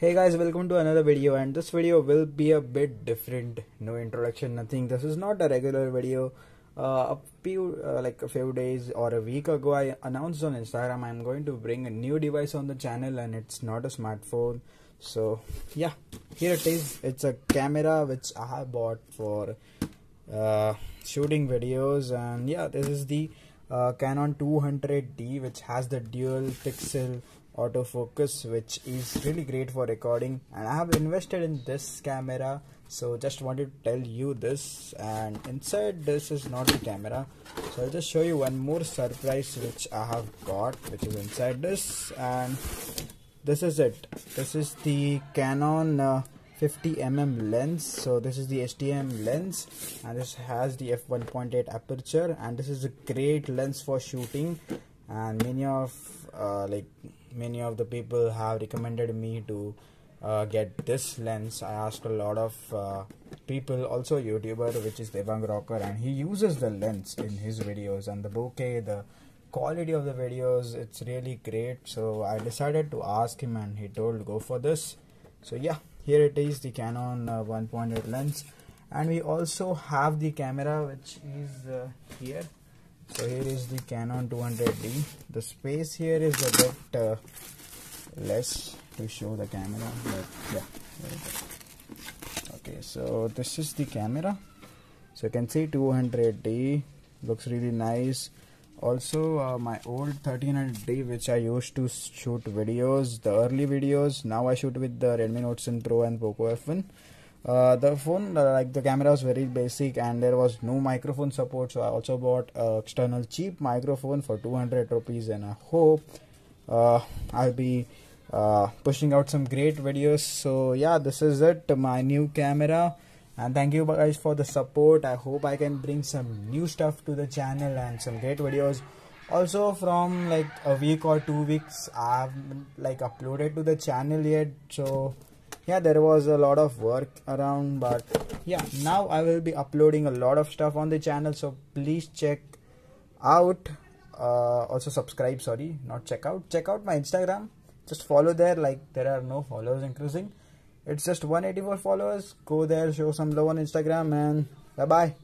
Hey guys, welcome to another video, and this video will be a bit different. No introduction, nothing. This is not a regular video. A few days or a week ago, I announced on Instagram I'm going to bring a new device on the channel, and it's not a smartphone. So yeah, here it is. It's a camera which I have bought for shooting videos, and yeah, this is the Canon 200D, which has the dual pixel autofocus, which is really great for recording, and I have invested in this camera, so just wanted to tell you this. And inside this is not the camera, so I'll just show you one more surprise which I have got, which is inside this. And this is it. This is the Canon 50mm lens. So this is the HDM lens, and this has the f1.8 aperture, and this is a great lens for shooting. And many of the people have recommended me to get this lens. I asked a lot of people, also YouTuber, which is Devang Rocker, and he uses the lens in his videos, and the bokeh, the quality of the videos, it's really great. So I decided to ask him, and he told go for this. So yeah, here it is, the Canon 1.8 lens, and we also have the camera which is here. So here is the Canon 200D. The space here is a bit less to show the camera, but yeah. Okay, so this is the camera. So you can see 200D looks really nice. Also my old 1300D, which I used to shoot videos, the early videos. Now I shoot with the Redmi Note 10 Pro and Poco F1. The phone, the camera was very basic, and there was no microphone support, so I also bought an external cheap microphone for 200 rupees, and I hope I'll be pushing out some great videos. So yeah, this is it, my new camera, and thank you guys for the support. I hope I can bring some new stuff to the channel and some great videos. Also, from like a week or 2 weeks, I haven't uploaded to the channel yet, so yeah, there was a lot of work around, but yeah, now I will be uploading a lot of stuff on the channel, so please check out. Also subscribe, sorry, not check out my Instagram. Just follow there. There are no followers increasing, it's just 184 followers. Go there, show some love on Instagram, and bye bye.